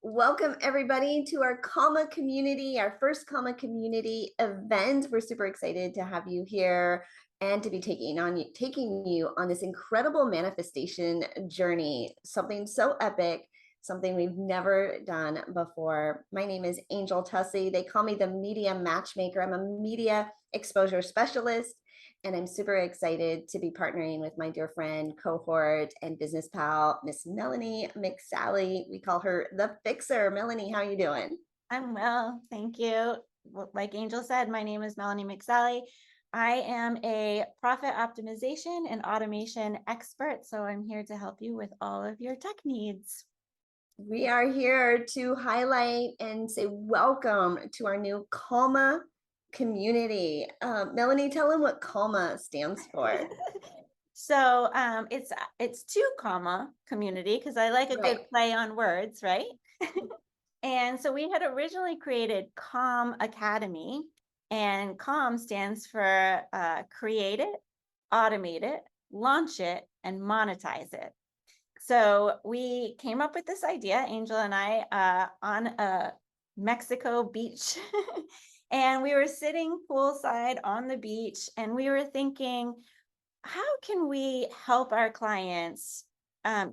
Welcome everybody to our C.A.L.M.A community, our first C.A.L.M.A community event. We're super excited to have you here and to be taking you on this incredible manifestation journey, something so epic, something we've never done before. My name is Angel Tussey. They call me the media matchmaker. I'm a media exposure specialist. And I'm super excited to be partnering with my dear friend, cohort, and business pal, Miss Melanie McSally. We call her the Fixer. Melanie, how you doing? I'm well, thank you. Like Angel said, my name is Melanie McSally. I am a profit optimization and automation expert, so I'm here to help you with all of your tech needs. We are here to highlight and say welcome to our new C.A.L.M.A community. Melanie, tell them what C.A.L.M.A stands for. So it's two comma community because I like a Right. good play on words, right? And so we had originally created C.A.L.M Academy, and C.A.L.M stands for create it, automate it, launch it, and monetize it. So we came up with this idea, Angel and I, on a Mexico beach. And we were sitting poolside on the beach, and we were thinking, how can we help our clients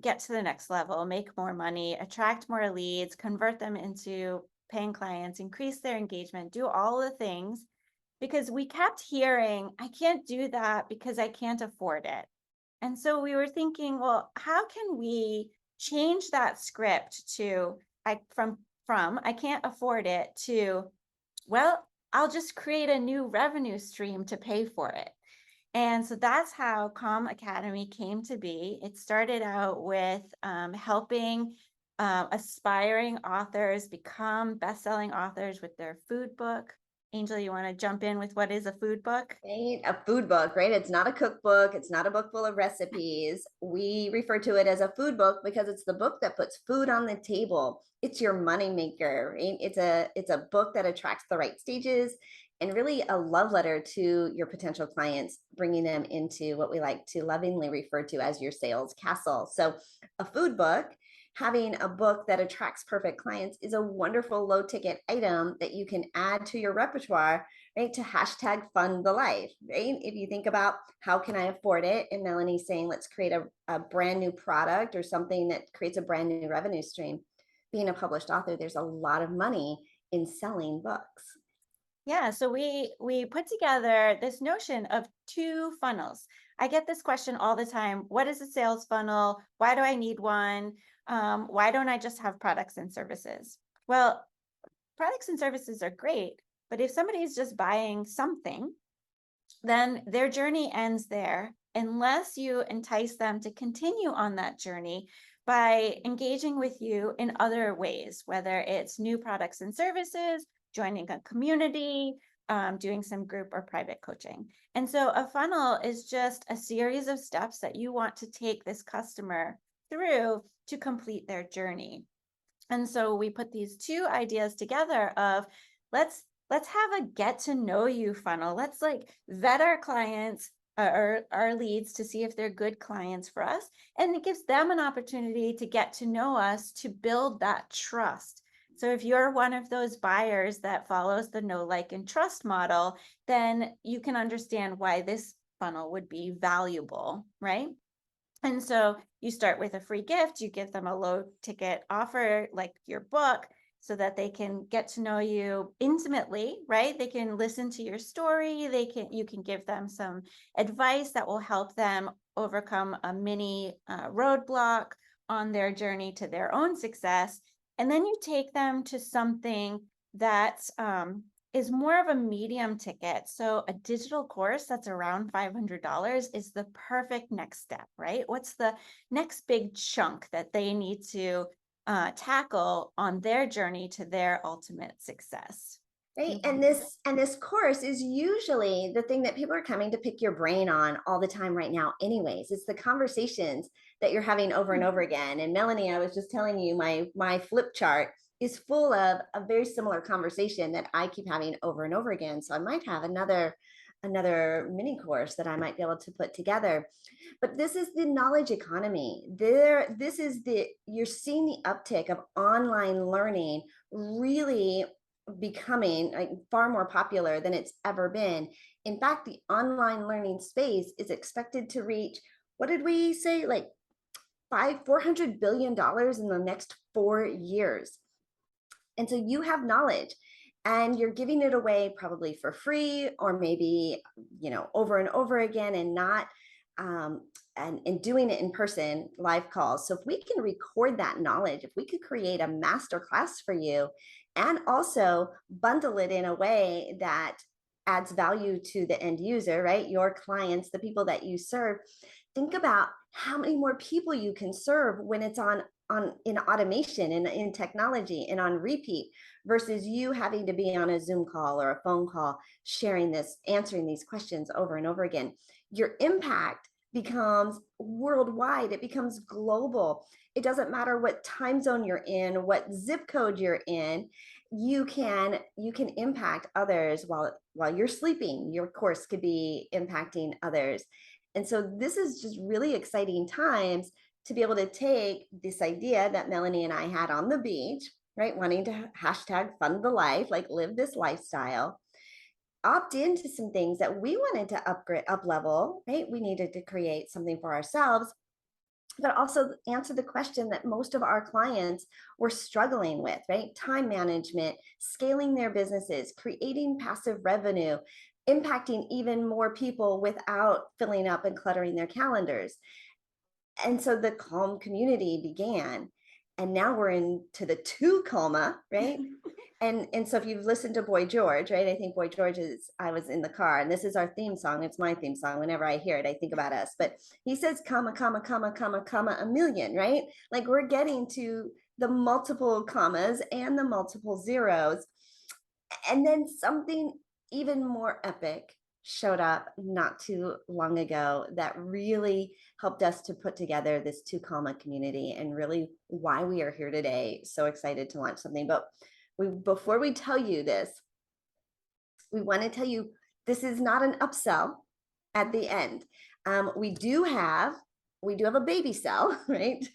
get to the next level, make more money, attract more leads, convert them into paying clients, increase their engagement, do all the things? Because we kept hearing, I can't do that because I can't afford it. And so we were thinking, well, how can we change that script to from I can't afford it to, well, I'll just create a new revenue stream to pay for it. And so that's how C.A.L.M Academy came to be. It started out with helping aspiring authors become best-selling authors with their food book. Angel, you want to jump in with what is a food book? Right? A food book, right? It's not a cookbook. It's not a book full of recipes. We refer to it as a food book because it's the book that puts food on the table. It's your money maker, right? It's a book that attracts the right stages and really a love letter to your potential clients, bringing them into what we like to lovingly refer to as your sales castle. So a food book, having a book that attracts perfect clients, is a wonderful low ticket item that you can add to your repertoire, right? To hashtag fund the life, right? If you think about how can I afford it, and Melanie's saying, let's create a brand new product or something that creates a brand new revenue stream. Being a published author, there's a lot of money in selling books. Yeah, so we put together this notion of two funnels. I get this question all the time. What is a sales funnel? Why do I need one? Why don't I just have products and services? Well, products and services are great, but if somebody is just buying something, then their journey ends there unless you entice them to continue on that journey by engaging with you in other ways, whether it's new products and services, joining a community, doing some group or private coaching. And so a funnel is just a series of steps that you want to take this customer through to complete their journey. And so we put these two ideas together of let's have a get to know you funnel. Let's like vet our clients or our leads to see if they're good clients for us. And it gives them an opportunity to get to know us, to build that trust. So if you're one of those buyers that follows the know, like, and trust model, then you can understand why this funnel would be valuable, right? And so you start with a free gift, you give them a low ticket offer like your book so that they can get to know you intimately, right? They can listen to your story, you can give them some advice that will help them overcome a mini roadblock on their journey to their own success. And then you take them to something that is more of a medium ticket. So a digital course that's around $500 is the perfect next step, right? What's the next big chunk that they need to tackle on their journey to their ultimate success? Right. And this course is usually the thing that people are coming to pick your brain on all the time right now anyways. It's the conversations that you're having over and over again. And Melanie, I was just telling you my flip chart is full of a very similar conversation that I keep having over and over again. So I might have another mini course that I might be able to put together. But this is the knowledge economy. This is you're seeing the uptick of online learning really becoming like far more popular than it's ever been. In fact, the online learning space is expected to reach, what did we say, like $400 billion in the next 4 years. And so you have knowledge and you're giving it away probably for free, or maybe, over and over again, and not, and doing it in person, live calls. So if we can record that knowledge, if we could create a master class for you and also bundle it in a way that adds value to the end user, right? Your clients, the people that you serve, think about how many more people you can serve when it's on in automation and in technology and on repeat, versus you having to be on a Zoom call or a phone call, sharing this, answering these questions over and over again. Your impact becomes worldwide. It becomes global. It doesn't matter what time zone you're in, what zip code you're in. You can impact others while you're sleeping. Your course could be impacting others. And so this is just really exciting times to be able to take this idea that Melanie and I had on the beach, right? Wanting to hashtag fund the life, like live this lifestyle, opt into some things that we wanted to upgrade, up level, right? We needed to create something for ourselves, but also answer the question that most of our clients were struggling with, right? Time management, scaling their businesses, creating passive revenue, impacting even more people without filling up and cluttering their calendars. And so the C.A.L.M community began, and now we're into the two C.A.L.M.A, right? And so if you've listened to Boy George, right? I think Boy George is, I was in the car, and this is our theme song. It's my theme song. Whenever I hear it, I think about us. But he says comma, comma, comma, comma, comma, a million, right? Like we're getting to the multiple commas and the multiple zeros. And then something even more epic showed up not too long ago that really helped us to put together this two comma community, and really why we are here today. So excited to launch something. But before we tell you this, we want to tell you this is not an upsell at the end. We do have a baby sell, right?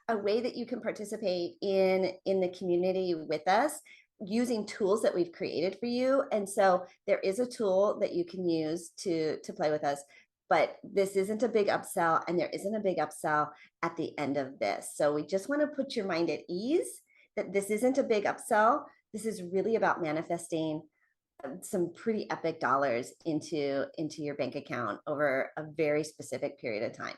A way that you can participate in the community with us using tools that we've created for you. And so there is a tool that you can use to play with us, but this isn't a big upsell, and there isn't a big upsell at the end of this. So we just want to put your mind at ease that this isn't a big upsell. This is really about manifesting some pretty epic dollars into your bank account over a very specific period of time.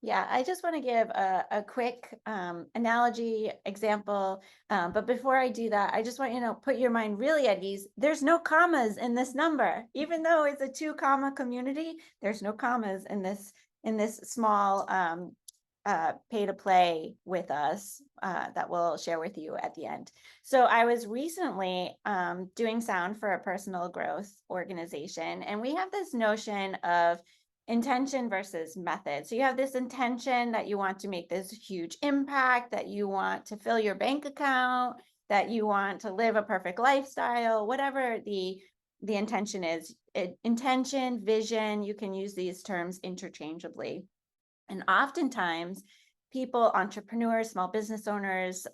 Yeah, I just want to give a quick analogy example. But before I do that, I just want you to put your mind really at ease. There's no commas in this number. Even though it's a 2 comma community, there's no commas in this small pay to play with us that we'll share with you at the end. So I was recently doing sound for a personal growth organization, and we have this notion of intention versus method. So you have this intention that you want to make this huge impact, that you want to fill your bank account, that you want to live a perfect lifestyle, whatever the intention is. Intention, vision, you can use these terms interchangeably. And oftentimes people, entrepreneurs, small business owners,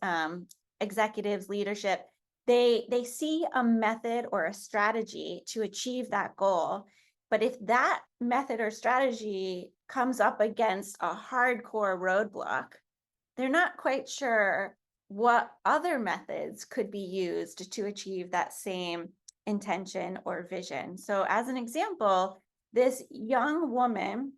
executives, leadership, they see a method or a strategy to achieve that goal. But if that method or strategy comes up against a hardcore roadblock, they're not quite sure what other methods could be used to achieve that same intention or vision. So as an example, this young woman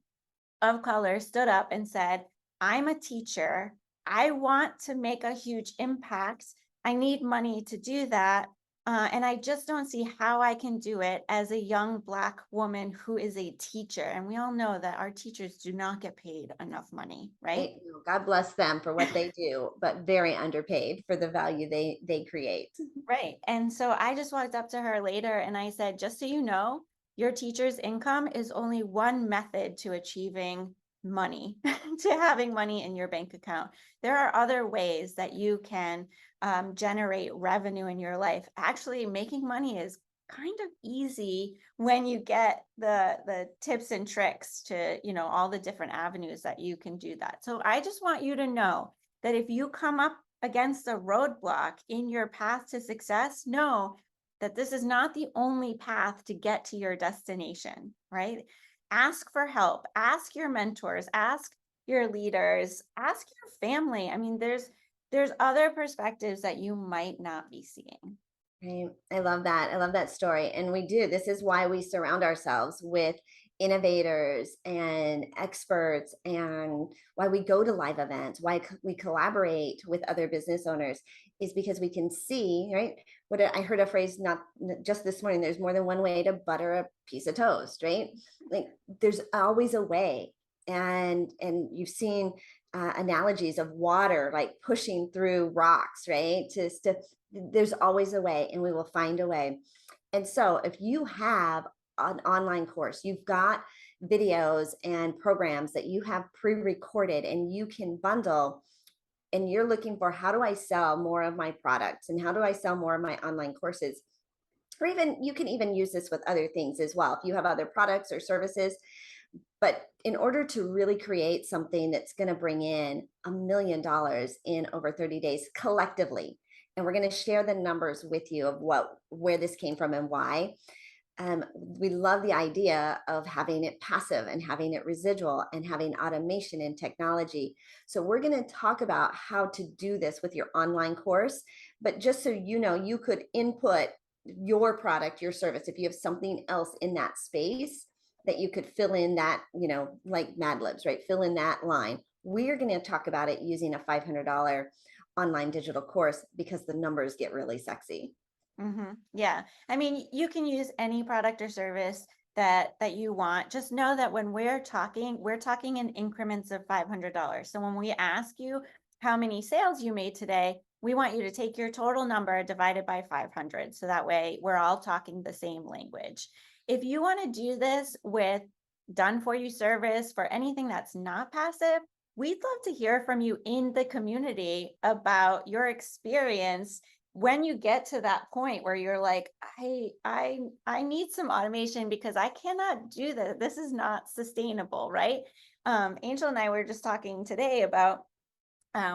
of color stood up and said, I'm a teacher. I want to make a huge impact. I need money to do that. And I just don't see how I can do it as a young Black woman who is a teacher. And we all know that our teachers do not get paid enough money, right? God bless them for what they do, but very underpaid for the value they create. Right. And so I just walked up to her later and I said, just so you know, your teacher's income is only one method to achieving money, to having money in your bank account. There are other ways that you can generate revenue in your life. Actually, making money is kind of easy when you get the tips and tricks to, all the different avenues that you can do that. So I just want you to know that if you come up against a roadblock in your path to success, know that this is not the only path to get to your destination, right? Ask for help, ask your mentors, ask your leaders, ask your family. I mean, there's other perspectives that you might not be seeing. Right. I love that. I love that story. And we do. This is why we surround ourselves with innovators and experts, and why we go to live events, why we collaborate with other business owners, is because we can see, right? I heard a phrase not just this morning, there's more than one way to butter a piece of toast, right? Like there's always a way. And you've seen analogies of water like pushing through rocks, right? There's always a way, and we will find a way. And so if you have an online course, you've got videos and programs that you have pre-recorded and you can bundle, and you're looking for, how do I sell more of my products and how do I sell more of my online courses? Or even you can even use this with other things as well. If you have other products or services, but in order to really create something that's going to bring in $1 million in over 30 days collectively, and we're going to share the numbers with you of where this came from and why. We love the idea of having it passive and having it residual and having automation and technology. So we're going to talk about how to do this with your online course. But just so you know, you could input your product, your service, if you have something else in that space that you could fill in that, like Mad Libs, right? Fill in that line. We're going to talk about it using a $500 online digital course because the numbers get really sexy. Yeah. I mean, you can use any product or service that you want. Just know that when we're talking in increments of $500. So when we ask you how many sales you made today, we want you to take your total number divided by 500. So that way we're all talking the same language. If you want to do this with done for you service for anything that's not passive, we'd love to hear from you in the community about your experience when you get to that point where you're like, I need some automation because I cannot do this. This is not sustainable, right? Angel and I were just talking today about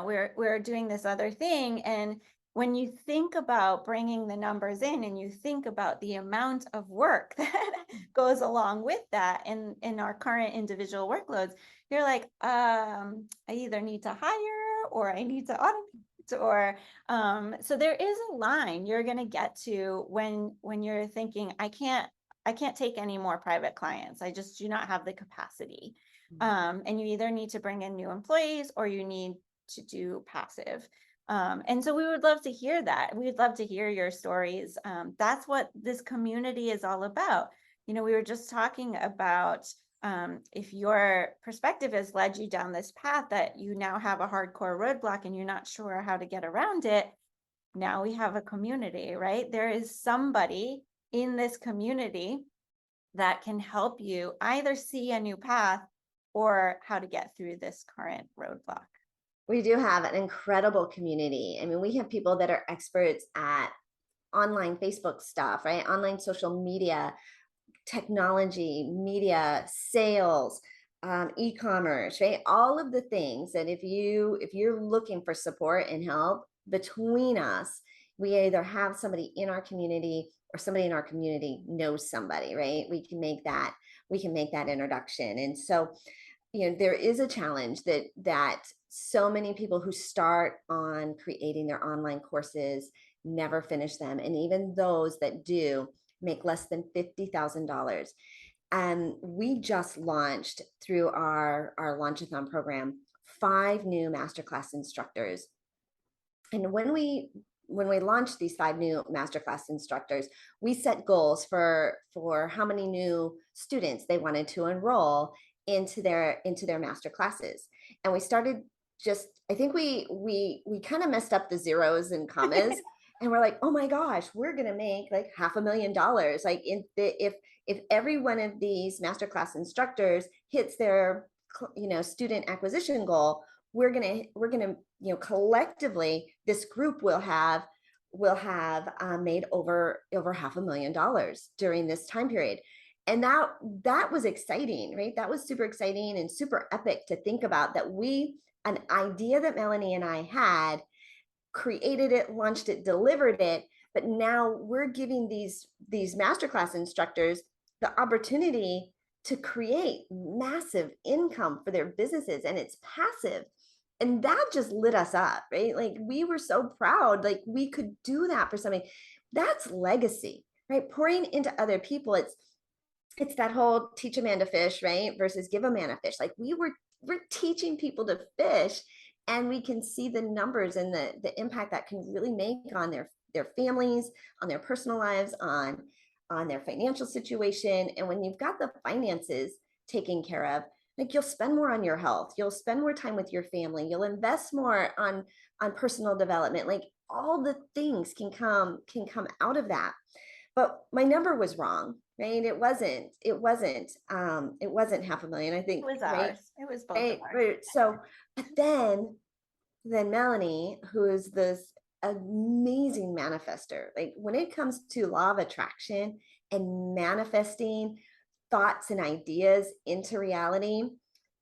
we're doing this other thing, and when you think about bringing the numbers in and you think about the amount of work that goes along with that in our current individual workloads, you're like, I either need to hire or I need to automate, or so there is a line you're going to get to when you're thinking, I can't take any more private clients, I just do not have the capacity. And you either need to bring in new employees or you need to do passive. And so we would love to hear that. We'd love to hear your stories. That's what this community is all about. We were just talking about if your perspective has led you down this path that you now have a hardcore roadblock and you're not sure how to get around it. Now we have a community, right? There is somebody in this community that can help you either see a new path or how to get through this current roadblock. We do have an incredible community. I mean, we have people that are experts at online Facebook stuff, right? Online social media, technology, media, sales, e-commerce, right? All of the things that if you're looking for support and help between us, we either have somebody in our community or somebody in our community knows somebody, right? We can make that introduction. And so there is a challenge that so many people who start on creating their online courses never finish them, and even those that do make less than $50,000. And we just launched through our launchathon program 5 new masterclass instructors. And when we launched these 5 new masterclass instructors, we set goals for how many new students they wanted to enroll into their master classes. And we started, just I think we kind of messed up the zeros and commas. And we're like, oh my gosh, we're gonna make like $500,000. Like if every one of these masterclass instructors hits their student acquisition goal, we're gonna collectively, this group will have will have made over $500,000 during this time period. And that was exciting, right? That was super exciting and super epic to think about, that an idea that Melanie and I had, created it, launched it, delivered it, but now we're giving these masterclass instructors the opportunity to create massive income for their businesses, and it's passive. And that just lit us up, right? Like, we were so proud, like we could do that for something. That's legacy, right? Pouring into other people. It's that whole teach a man to fish, right? Versus give a man a fish. Like, we're teaching people to fish, and we can see the numbers and the impact that can really make on their families, on their personal lives, on their financial situation. And when you've got the finances taken care of, like, you'll spend more on your health, you'll spend more time with your family, you'll invest more on personal development. Like, all the things can come out of that. But my number was wrong, right? It wasn't 500,000, I It think, was right? ours. It was both of Right, ours. right. So, but then Melanie, who is this amazing manifester, like, when it comes to law of attraction and manifesting thoughts and ideas into reality,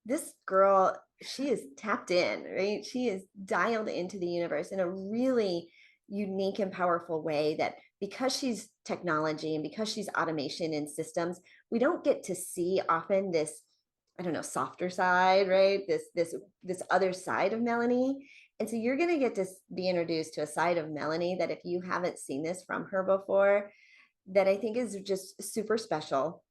this girl, she is tapped in, right? She is dialed into the universe in a really unique and powerful way, that because she's technology and because she's automation and systems, we don't get to see often this, I don't know, softer side, right? This other side of Melanie. And so you're going to get to be introduced to a side of Melanie that, if you haven't seen this from her before, that I think is just super special,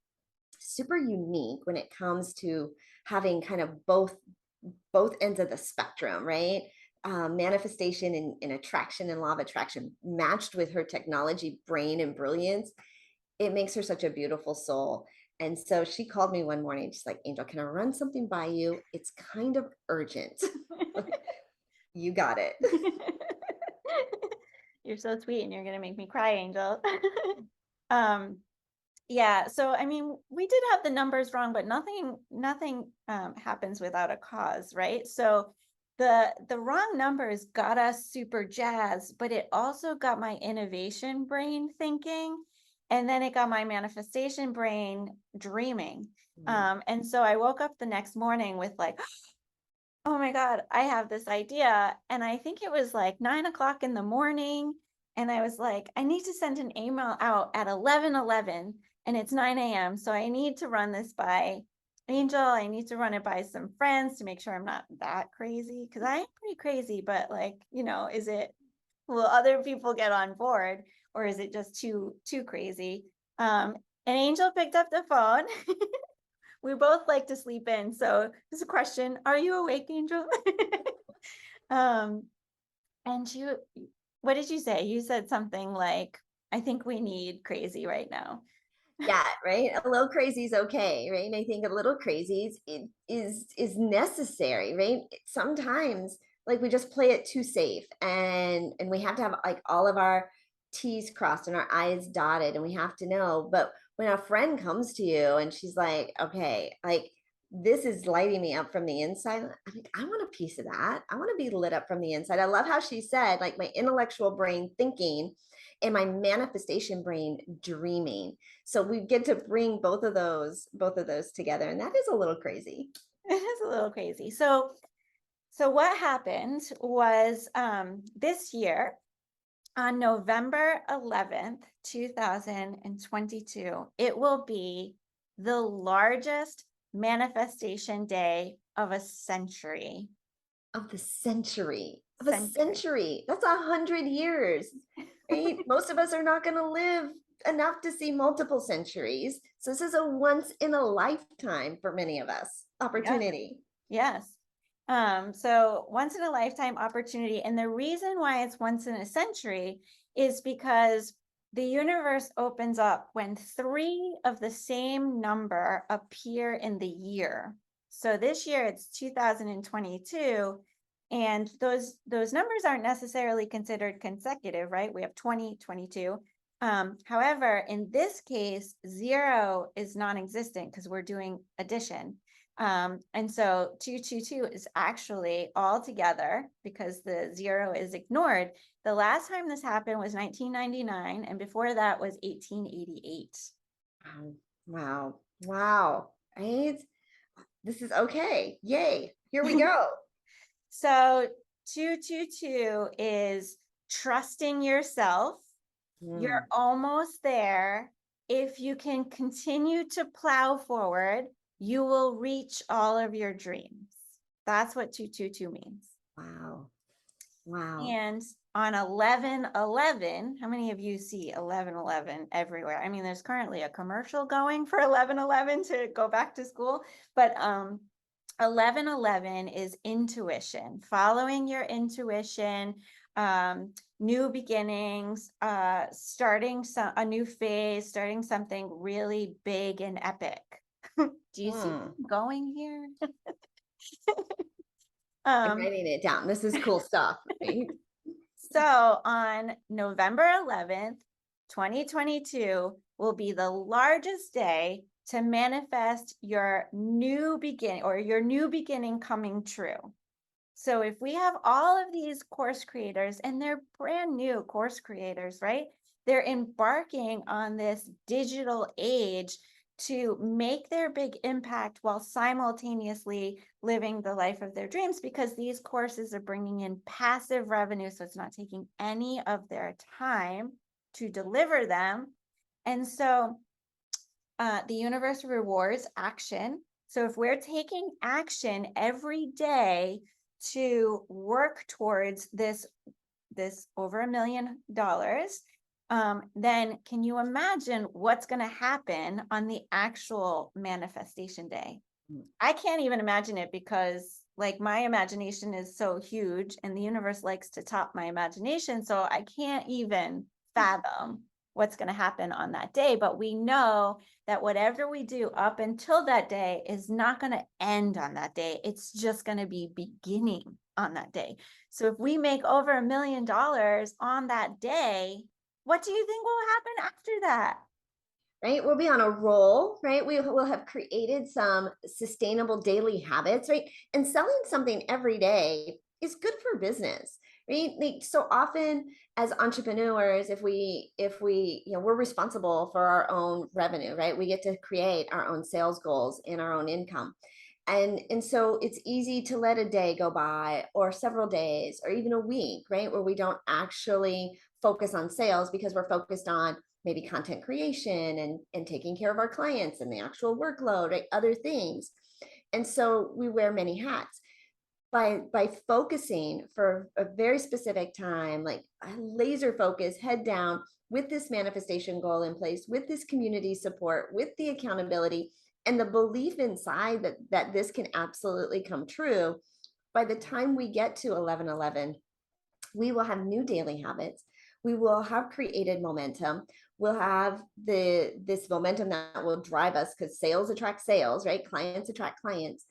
super unique when it comes to having kind of both ends of the spectrum, right? Manifestation and attraction and law of attraction matched with her technology brain and brilliance. It makes her such a beautiful soul. And so she called me one morning. She's like, Angel, can I run something by you? It's kind of urgent. You got it. You're so sweet, and you're gonna make me cry, Angel. um, yeah, so I mean, we did have the numbers wrong, but nothing happens without a cause, right? So the wrong numbers got us super jazzed, but it also got my innovation brain thinking, and then it got my manifestation brain dreaming. And so I woke up the next morning with like, oh my God, I have this idea. And I think it was like 9 o'clock in the morning. And I was like, I need to send an email out at 11:11, and it's 9 a.m. So I need to run this by Angel. I need to run it by some friends to make sure I'm not that crazy. Cause I am pretty crazy, but like, will other people get on board, or is it just too crazy? And Angel picked up the phone. We both like to sleep in. So there's a question. Are you awake, Angel? um, and what did you say? You said something like, I think we need crazy right now. Yeah, right. A little crazy is okay, right? And I think a little crazy is necessary, right? Sometimes, like, we just play it too safe, and we have to have, like, all of our T's crossed and our I's dotted, and we have to know. But when a friend comes to you and she's like, okay, like, this is lighting me up from the inside, I'm like, I want a piece of that. I want to be lit up from the inside. I love how she said, like, my intellectual brain thinking and my manifestation brain dreaming. So we get to bring both of those together, and that is a little crazy. It is a little crazy. So what happened was this year on November 11th, 2022, it will be the largest manifestation day of a century. Of the century, of a Century. century. That's 100 years, right? Most of us are not going to live enough to see multiple centuries. So this is a once in a lifetime for many of us Yeah. opportunity. Yes. So once in a lifetime opportunity. And the reason why it's once in a century is because the universe opens up when three of the same number appear in the year. So this year it's 2022, and those numbers aren't necessarily considered consecutive, right? We have 2022. However, in this case, 0 is non-existent because we're doing addition. And so 222 is actually all together because the zero is ignored. The last time this happened was 1999, and before that was 1888. Wow. Wow. Wow. Right? This is okay. Yay. Here we go. So 222 is trusting yourself. You're Mm, almost there. If you can continue to plow forward, you will reach all of your dreams. That's what 222 means. wow. Wow. And on 1111, how many of you see 1111 everywhere? I mean, there's currently a commercial going for 1111 to go back to school, but 1111 is intuition, following your intuition, new beginnings, starting a new phase, starting something really big and epic. Do you see where Mm. I'm going here? I'm um, writing it down. This is cool stuff. Right? So on November 11th, 2022 will be the largest day to manifest your new beginning or your new beginning coming true. So if we have all of these course creators and they're brand new course creators, right? They're embarking on this digital age to make their big impact while simultaneously living the life of their dreams because these courses are bringing in passive revenue. So it's not taking any of their time to deliver them. And so the universe rewards action. So if we're taking action every day to work towards this over $1 million, then can you imagine what's going to happen on the actual manifestation day? Mm. I can't even imagine it because like my imagination is so huge and the universe likes to top my imagination. So I can't even fathom what's going to happen on that day. But we know that whatever we do up until that day is not going to end on that day. It's just going to be beginning on that day. So if we make over $1 million on that day, what do you think will happen after that? Right? We'll be on a roll, right? We will have created some sustainable daily habits, right? And selling something every day is good for business, right? Like so often as entrepreneurs, we're responsible for our own revenue, right? We get to create our own sales goals and our own income. And so it's easy to let a day go by or several days or even a week, right? Where we don't actually focus on sales because we're focused on maybe content creation and taking care of our clients and the actual workload, right? Other things. And so we wear many hats. By focusing for a very specific time, like a laser focus, head down with this manifestation goal in place, with this community support, with the accountability, and the belief inside that this can absolutely come true, by the time we get to 1111, we will have new daily habits. We will have created momentum. We'll have this momentum that will drive us because sales attract sales, right? Clients attract clients.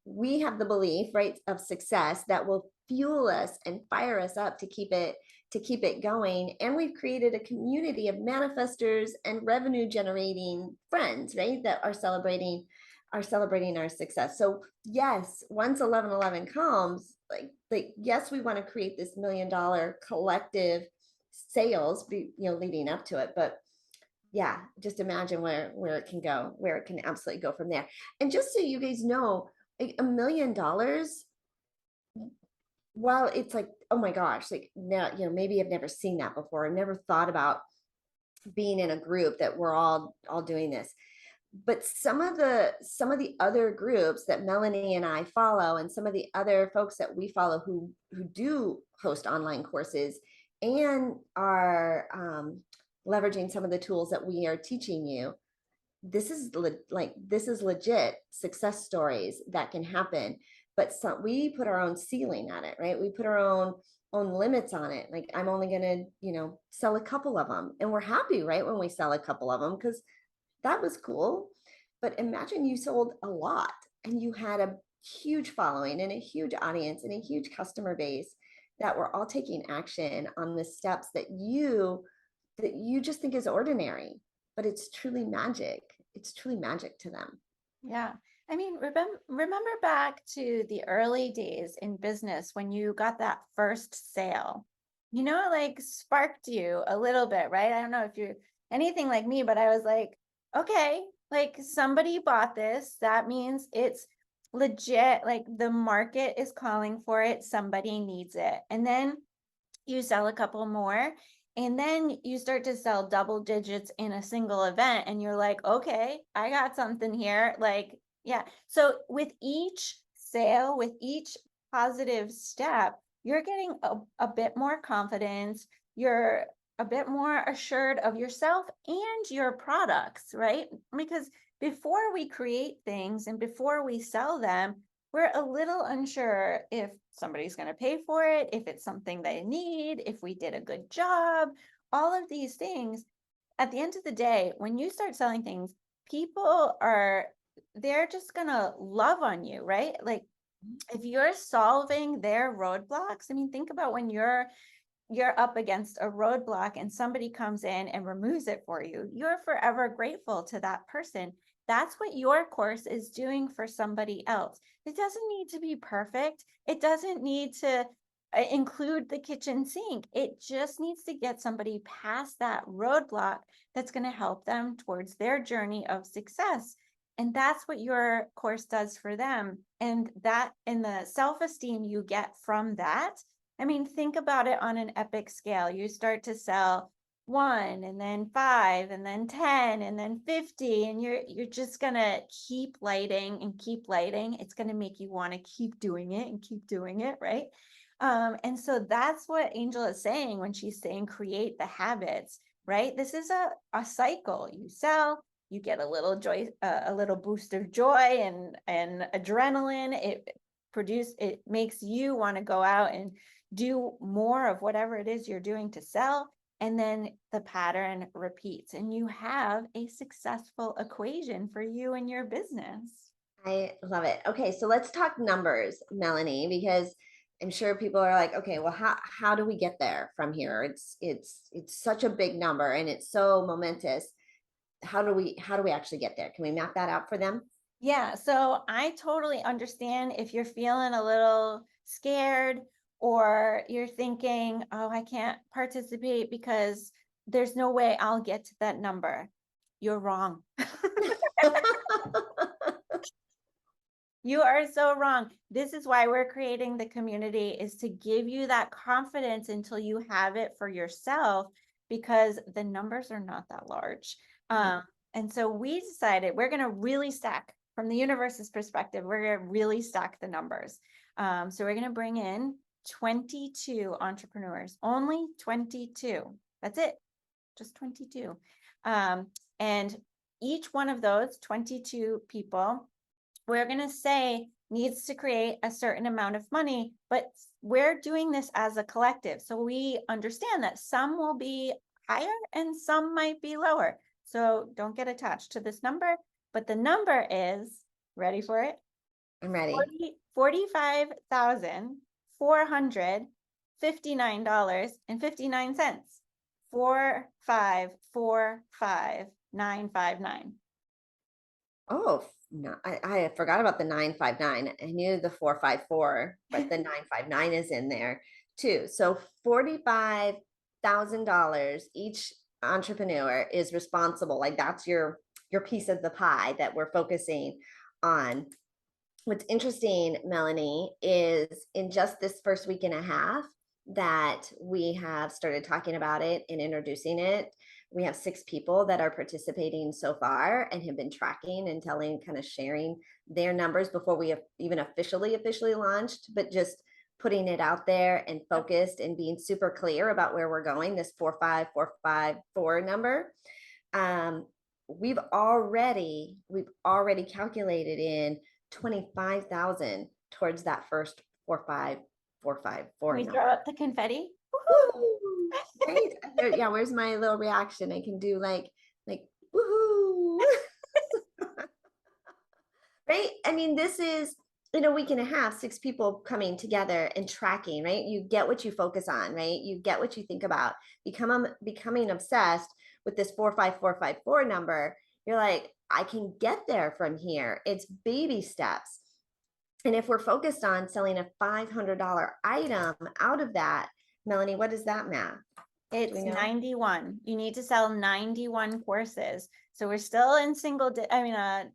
We have the belief, right, of success that will fuel us and fire us up to keep it going. And we've created a community of manifestors and revenue generating friends, right, that are celebrating our success. So yes, once 1111 comes, like yes, we want to create this $1 million collective sales, leading up to it. But yeah, just imagine where it can go, where it can absolutely go from there. And just so you guys know, like $1 million, while it's like, oh my gosh, like now, maybe I've never seen that before. I've never thought about being in a group that we're all doing this. But some of the other groups that Melanie and I follow, and some of the other folks that we follow who do host online courses and are leveraging some of the tools that we are teaching you, this is legit success stories that can happen. But we put our own ceiling on it, right? We put our own limits on it. Like I'm only gonna sell a couple of them, and we're happy, right, when we sell a couple of them because that was cool. But imagine you sold a lot and you had a huge following and a huge audience and a huge customer base that were all taking action on the steps that you just think is ordinary, but it's truly magic. It's truly magic to them. Yeah. I mean, remember back to the early days in business when you got that first sale. It like sparked you a little bit, right? I don't know if you're anything like me, but I was like, okay, like somebody bought this. That means it's legit. Like the market is calling for it. Somebody needs it. And then you sell a couple more, and then you start to sell double digits in a single event, and you're like, okay, I got something here. Like, yeah. So with each sale, with each positive step, you're getting a bit more confidence. You're a bit more assured of yourself and your products, right? Because before we create things and before we sell them, we're a little unsure if somebody's going to pay for it, if it's something they need, if we did a good job, all of these things. At the end of the day, when you start selling things, people are, they're just going to love on you, right? Like if you're solving their roadblocks, I mean, think about when you're up against a roadblock and somebody comes in and removes it for you, you're forever grateful to that person. That's what your course is doing for somebody else. It doesn't need to be perfect. It doesn't need to include the kitchen sink. It just needs to get somebody past that roadblock that's going to help them towards their journey of success. And that's what your course does for them. And the self-esteem you get from that, I mean, think about it on an epic scale. You start to sell one and then five and then 10 and then 50, and you're just gonna keep lighting and keep lighting. It's gonna make you want to keep doing it and keep doing it, right? And so that's what Angel is saying when she's saying create the habits, right? This is a cycle. You sell, you get a little joy, a little boost of joy and adrenaline. It makes you want to go out and do more of whatever it is you're doing to sell, and then the pattern repeats and you have a successful equation for you and your business. I love it. Okay, so let's talk numbers, Melanie, because I'm sure people are like, okay, well, how do we get there from here? It's such a big number and it's so momentous. How do we actually get there? Can we map that out for them? Yeah, so I totally understand if you're feeling a little scared or you're thinking, oh, I can't participate because there's no way I'll get to that number. You're wrong. You are so wrong. This is why we're creating the community, is to give you that confidence until you have it for yourself, because the numbers are not that large. Right. And so we decided we're going to really stack from the universe's perspective. We're going to really stack the numbers. So we're going to bring in 22 entrepreneurs, only 22. That's it, just 22. And each one of those 22 people, we're going to say needs to create a certain amount of money, but we're doing this as a collective. So we understand that some will be higher and some might be lower. So don't get attached to this number, but the number is, ready for it? I'm ready. 45,459.59. 4545959. Oh, no, I forgot about the 959. I knew the 454, but the 959 is in there too. So $45,000 each entrepreneur is responsible. Like that's your piece of the pie that we're focusing on. What's interesting, Melanie, is in just this first week and a half that we have started talking about it and introducing it, we have 6 people that are participating so far and have been tracking and telling, kind of sharing their numbers before we have even officially launched, but just putting it out there and focused and being super clear about where we're going, this 45454 number. um, we've already calculated in 25,000 towards that first 45454 We throw number. out the confetti. Woohoo! Woo! Right? Yeah, where's my little reaction? I can do like woohoo. Right? I mean, this is in a week and a half, 6 people coming together and tracking, right? You get what you focus on, right? You get what you think about. Becoming obsessed with this 45454 number. you're like, I can get there from here. It's baby steps. And if we're focused on selling a $500 item out of that, Melanie, what is that math? Do we It's know? 91. You need to sell 91 courses. So we're still in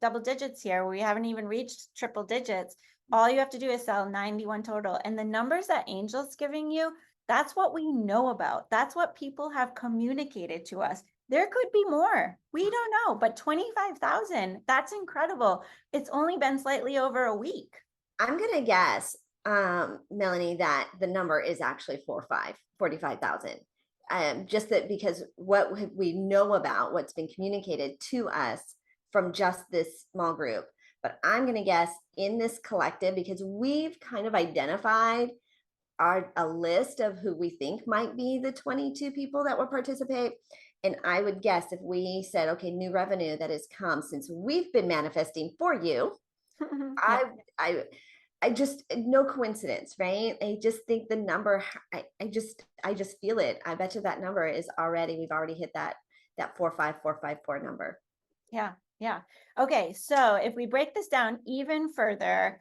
double digits here. We haven't even reached triple digits. All you have to do is sell 91 total. And the numbers that Angel's giving you, that's what we know about. That's what people have communicated to us. There could be more. We don't know, but 25,000, that's incredible. It's only been slightly over a week. I'm going to guess, Melanie, that the number is actually 45,000. Just that because what we know about what's been communicated to us from just this small group. But I'm going to guess in this collective, because we've kind of identified a list of who we think might be the 22 people that will participate. And I would guess if we said, okay, new revenue that has come since we've been manifesting for you, Yeah. I, I, I just no coincidence, right? I just think the number, I just feel it. I bet you that number is already, we've already hit that 45454 number. Yeah, yeah. Okay, so if we break this down even further,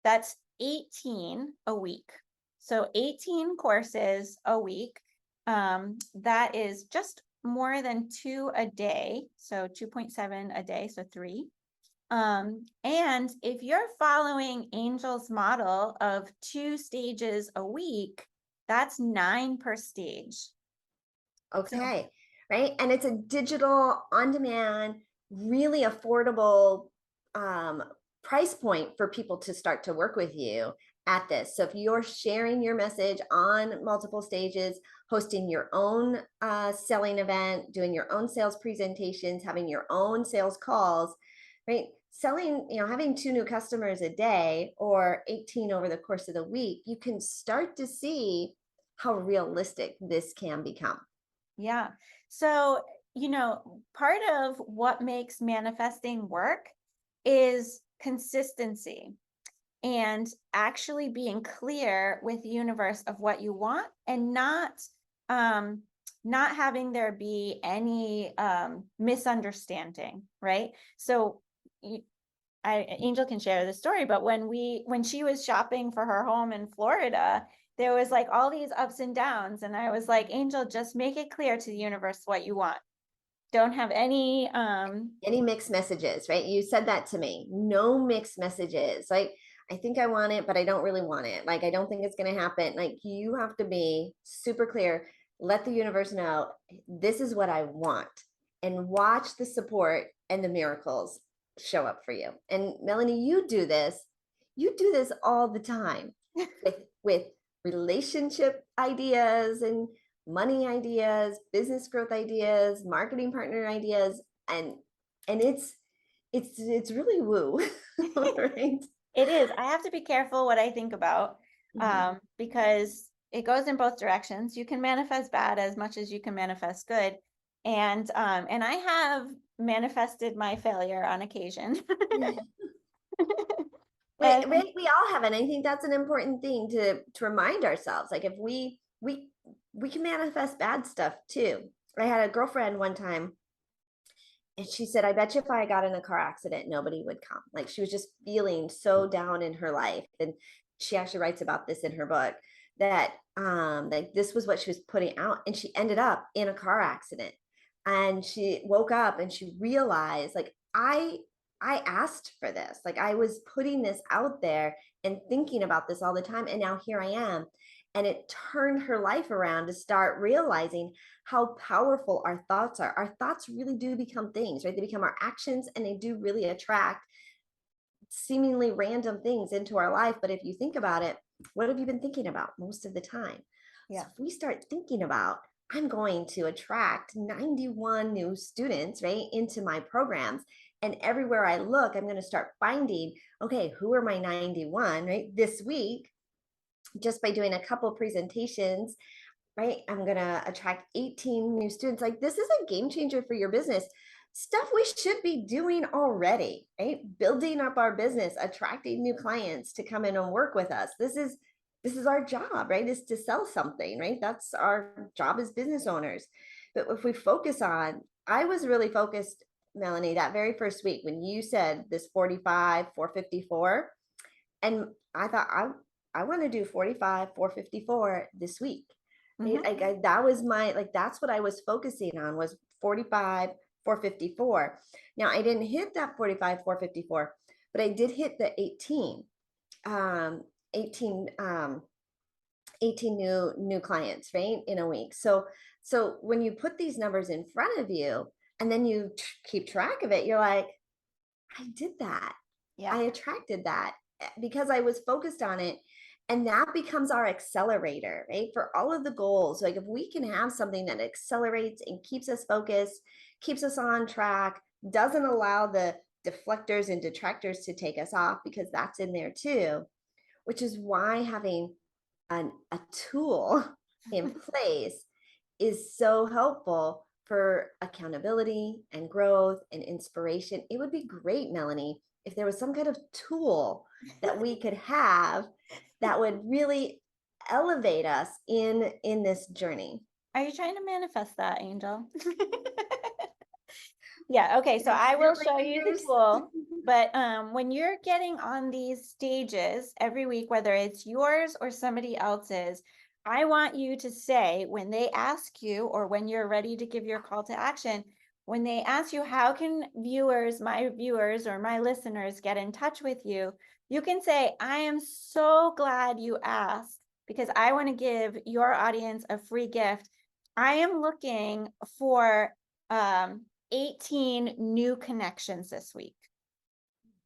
that's 18 a week. So 18 courses a week. That is just more than 2 a day. So 2.7 a day, so 3. And if you're following Angel's model of 2 stages a week, that's 9 per stage. So Okay, right? And it's a digital, on demand, really affordable price point for people to start to work with you at this. So if you're sharing your message on multiple stages, hosting your own selling event, doing your own sales presentations, having your own sales calls, right? Selling, having 2 new customers a day or 18 over the course of the week, you can start to see how realistic this can become. yeah. So, part of what makes manifesting work is consistency and actually being clear with the universe of what you want and um not having there be any misunderstanding, right? So Angel can share the story, but when she was shopping for her home in Florida, there was like all these ups and downs, and I was like, Angel, just make it clear to the universe what you want. Don't have Any mixed messages, right? You said that to me. No mixed messages. Like, I think I want it, but I don't really want it. Like, I don't think it's going to happen. Like, you have to be super clear. Let the universe know this is what I want, and watch the support and the miracles show up for you. And Melanie, you do this. You do this all the time with relationship ideas and money ideas, business growth ideas, marketing partner ideas, and it's really woo, right? It is. I have to be careful what I think about, Mhm. because it goes in both directions. You can manifest bad as much as you can manifest good. And I have manifested my failure on occasion. And We all have it. I think that's an important thing to remind ourselves. Like if we can manifest bad stuff too. I had a girlfriend one time, and she said, I bet you if I got in a car accident, nobody would come. Like she was just feeling so down in her life. And she actually writes about this in her book that like this was what she was putting out. And she ended up in a car accident. And she woke up and she realized like I asked for this. Like I was putting this out there and thinking about this all the time. And now here I am. And it turned her life around to start realizing how powerful our thoughts are. Our thoughts really do become things, right? They become our actions, and they do really attract seemingly random things into our life. But if you think about it, what have you been thinking about most of the time? So yeah, if we start thinking about, I'm going to attract 91 new students, right, into my programs. And everywhere I look, I'm going to start finding, okay, who are my 91, right? This week, just by doing a couple presentations, right? I'm going to attract 18 new students. Like this is a game changer for your business. Stuff we should be doing already, right? Building up our business, attracting new clients to come in and work with us. This is our job, right? Is to sell something, right? That's our job as business owners. But if we focus on, I was really focused Melanie, that very first week when you said this 45, 454, and I thought I want to do 45, 454 this week. Right? Mhm. That was my, like, that's what I was focusing on was 45, 454. Now I didn't hit that 45, 454, but I did hit the 18, um, 18, 18 new clients, right, in a week. So when you put these numbers in front of you and then you keep track of it, you're like, I did that. Yeah. I attracted that because I was focused on it. And that becomes our accelerator, right? For all of the goals. Like if we can have something that accelerates and keeps us focused, keeps us on track, doesn't allow the deflectors and detractors to take us off, because that's in there too, which is why having a tool in place is so helpful for accountability and growth and inspiration. It would be great, Melanie, if there was some kind of tool that we could have that would really elevate us in this journey. Are you trying to manifest that, Angel? Yeah, okay, so Can I I snap will my show you the fingers? tool, but when you're getting on these stages every week, whether it's yours or somebody else's, I want you to say when they ask you or when you're ready to give your call to action, when they ask you, how can my viewers or my listeners get in touch with you? You can say, I am so glad you asked because I want to give your audience a free gift. I am looking for 18 new connections this week,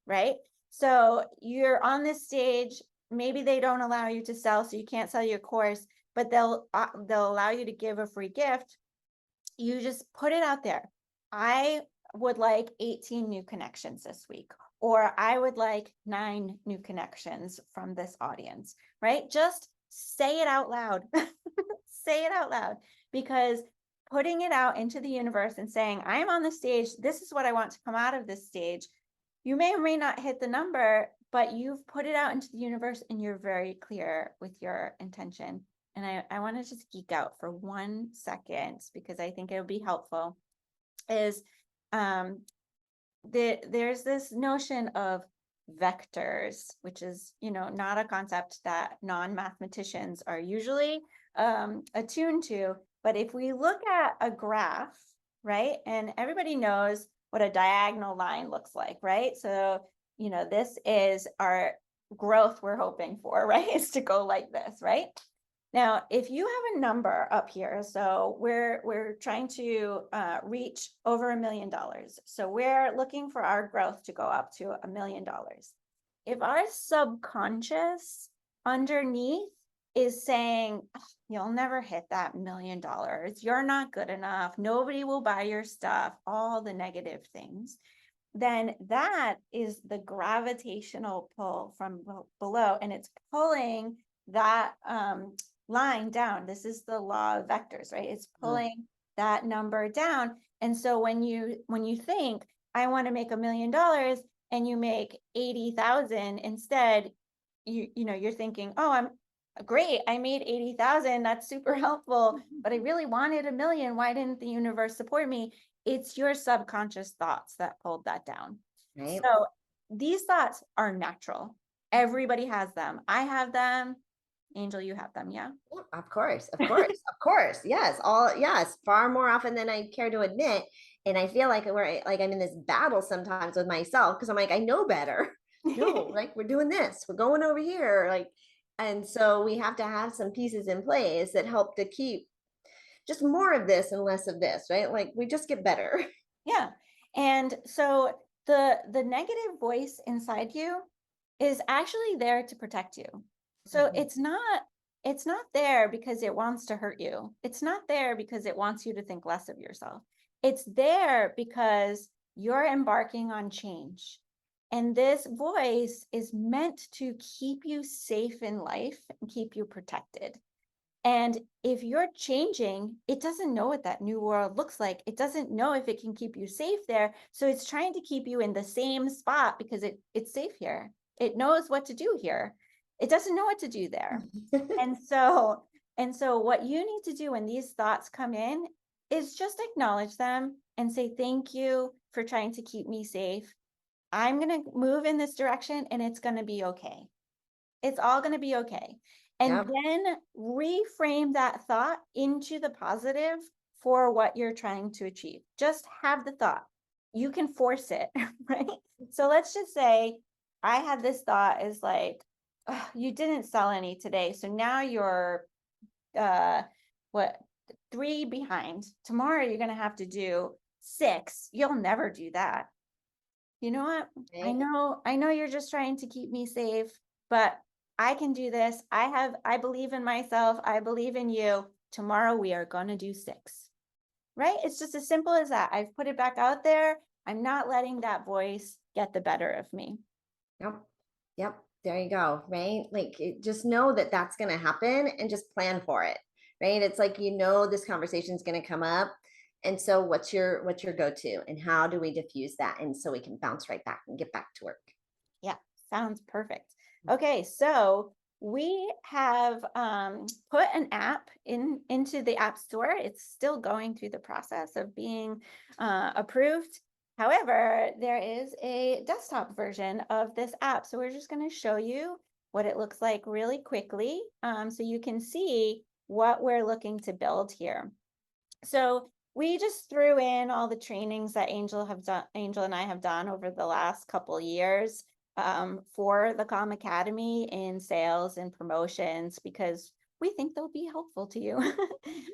right? So you're on this stage, maybe they don't allow you to sell, so you can't sell your course, but they'll allow you to give a free gift. You just put it out there. I would like 18 new connections this week, or I would like 9 new connections from this audience, right? Just say it out loud. Say it out loud, because putting it out into the universe and saying, I am on the stage, this is what I want to come out of this stage. You may or may not hit the number, but you've put it out into the universe and you're very clear with your intention. And I want to just geek out for 1 second because I think it would be helpful. Is there's this notion of vectors, which is, not a concept that non-mathematicians are usually attuned to. But if we look at a graph, right, and everybody knows what a diagonal line looks like, right? So, this is our growth we're hoping for, right? Is to go like this, right? Now, if you have a number up here, so we're trying to reach over $1 million. So we're looking for our growth to go up to $1 million. If our subconscious underneath is saying, "Ugh, you'll never hit that $1 million. You're not good enough. Nobody will buy your stuff," all the negative things, then that is the gravitational pull from below, and it's pulling that line down. This is the law of vectors, right? It's pulling that number down. And so when you think, I want to make $1 million, and you make 80,000 instead, you're thinking, oh, I'm great, I made 80,000, that's super helpful, but I really wanted 1 million. Why didn't the universe support me? It's your subconscious thoughts that pulled that down. Right. So these thoughts are natural. Everybody has them. I have them. Angel, you have them, yeah? Of course, of course, of course. Yes, yes, far more often than I care to admit. And I feel like I'm in this battle sometimes with myself because I'm like, I know better. No, like we're doing this, we're going over here, like, and so we have to have some pieces in place that help to keep just more of this and less of this, right? Like we just get better. Yeah. And so the negative voice inside you is actually there to protect you. So Mhm. it's not there because it wants to hurt you. It's not there because it wants you to think less of yourself. It's there because you're embarking on change. And this voice is meant to keep you safe in life and keep you protected. And if you're changing, it doesn't know what that new world looks like. It doesn't know if it can keep you safe there. So it's trying to keep you in the same spot because it's safe here. It knows what to do here. It doesn't know what to do there. And so what you need to do when these thoughts come in is just acknowledge them and say thank you for trying to keep me safe. I'm going to move in this direction and it's going to be okay. It's all going to be okay. And Yep. then reframe that thought into the positive for what you're trying to achieve. Just have the thought. You can force it, right? So let's just say I had this thought is like, "Ugh, you didn't sell any today. So now you're what 3 behind. Tomorrow you're going to have to do 6. You'll never do that. You know what? Right. I know you're just trying to keep me safe, but I can do this. I believe in myself. I believe in you. Tomorrow we are going to do 6. Right? It's just as simple as that. I've put it back out there. I'm not letting that voice get the better of me. Yep. Yep. There you go. Right. Like just know that that's going to happen and just plan for it. Right. It's like, this conversation is going to come up. And so what's your go-to and how do we diffuse that? And so we can bounce right back and get back to work. Yeah, sounds perfect. Okay, so we have put an app into the App Store. It's still going through the process of being approved. However, there is a desktop version of this app. So we're just going to show you what it looks like really quickly, so you can see what we're looking to build here. So we just threw in all the trainings that Angel and I have done over the last couple years for the C.A.L.M. Academy in sales and promotions because we think they'll be helpful to you.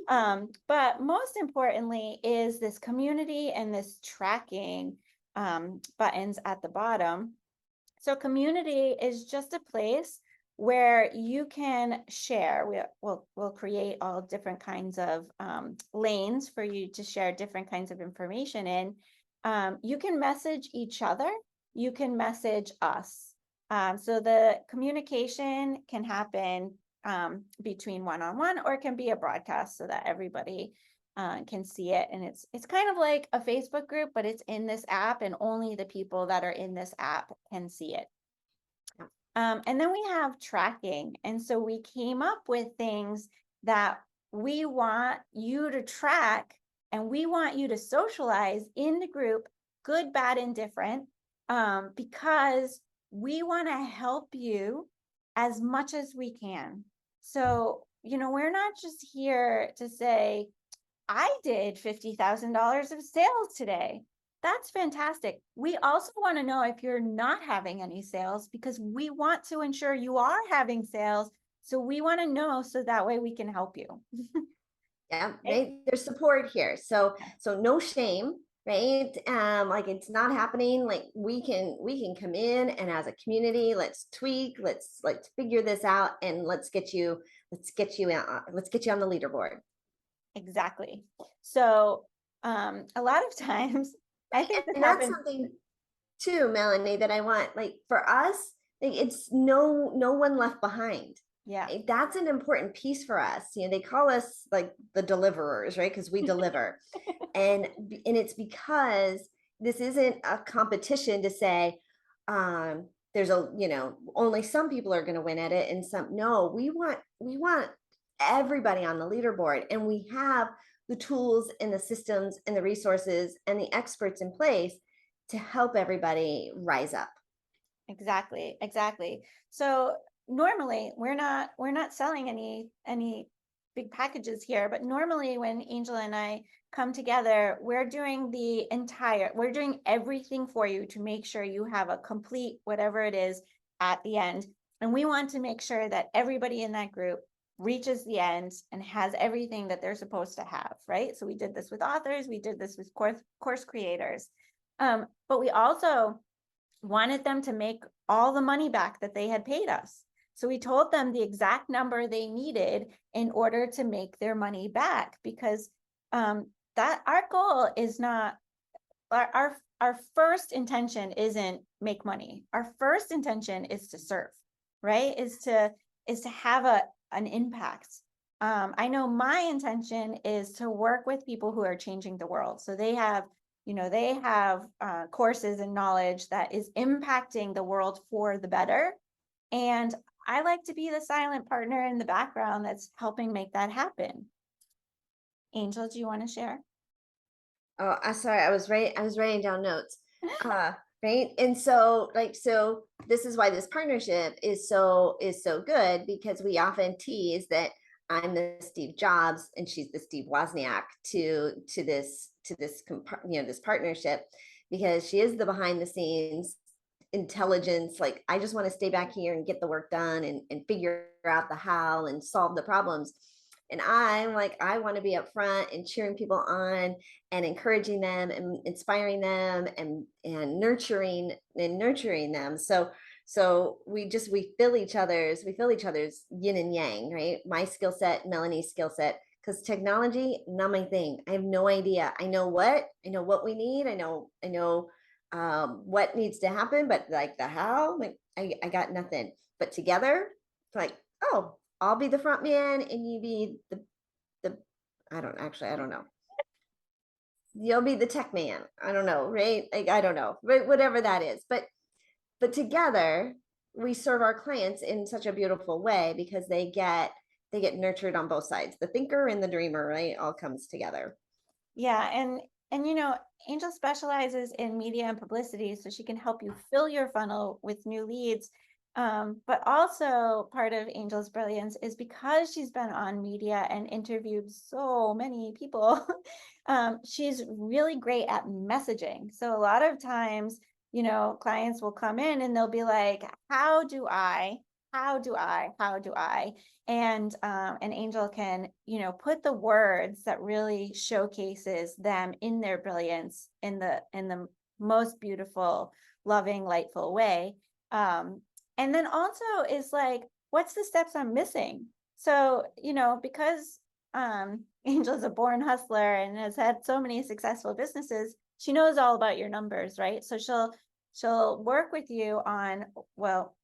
But most importantly is this community and this tracking buttons at the bottom. So community is just a place where you can share. We'll create all different kinds of lanes for you to share different kinds of information in. You can message each other. You can message us. So the communication can happen between one-on-one, or it can be a broadcast so that everybody can see it. And it's kind of like a Facebook group, but it's in this app and only the people that are in this app can see it. And then we have tracking. And so we came up with things that we want you to track and we want you to socialize in the group, good, bad, indifferent, because we want to help you as much as we can. So, we're not just here to say, I did $50,000 of sales today. That's fantastic. We also want to know if you're not having any sales because we want to ensure you are having sales. So we want to know so that way we can help you. Yeah, Right? right. There's support here. So no shame, right? Like it's not happening. Like we can come in and as a community, let's tweak, let's figure this out and let's get you on the leaderboard. Exactly. So a lot of times, I Right. think this And that's happens. something too, Melanie, that I want like for us, like it's no one left behind. Yeah. Right? That's an important piece for us. They call us like the deliverers, right? Because we deliver. And it's because this isn't a competition to say there's only some people are going to win at it and some no, we want everybody on the leaderboard and we have the tools and the systems and the resources and the experts in place to help everybody rise up. Exactly, exactly. So normally we're not selling any big packages here, but normally when Angel and I come together, we're doing everything for you to make sure you have a complete whatever it is at the end. And we want to make sure that everybody in that group reaches the end and has everything that they're supposed to have, right? So we did this with authors, we did this with course creators. But we also wanted them to make all the money back that they had paid us. So we told them the exact number they needed in order to make their money back because that our goal is not our first intention isn't make money. Our first intention is to serve, right? Is to have an impact. I know my intention is to work with people who are changing the world. So they have courses and knowledge that is impacting the world for the better. And I like to be the silent partner in the background that's helping make that happen. Angel, do you want to share? Oh, I sorry. I was writing down notes. Uh, right. And so so this is why this partnership is so good, because we often tease that I'm the Steve Jobs and she's the Steve Wozniak to this this partnership, because she is the behind the scenes intelligence. Like, I just want to stay back here and get the work done and figure out the how and solve the problems. And I'm like, I want to be up front and cheering people on and encouraging them and inspiring them and nurturing them. So we fill each other's yin and yang, right? My skill set, Melanie's skill set, because technology, not my thing. I have no idea. I know what we need. I know what needs to happen, but like the how, like I got nothing. But together, it's like, oh, I'll be the front man and you be the I don't know. You'll be the tech man. I don't know, right? Like, I don't know, but whatever that is. But together we serve our clients in such a beautiful way, because they get nurtured on both sides. The thinker and the dreamer, right? All comes together. Yeah, and Angel specializes in media and publicity, so she can help you fill your funnel with new leads. But also part of Angel's brilliance is because she's been on media and interviewed so many people, she's really great at messaging. So a lot of times, clients will come in and they'll be like, how do I, how do I? And an Angel can put the words that really showcases them in their brilliance in the most beautiful, loving, lightful way. And then also is like, what's the steps I'm missing? So because Angel's a born hustler and has had so many successful businesses, she knows all about your numbers, right? So she'll work with you on, well,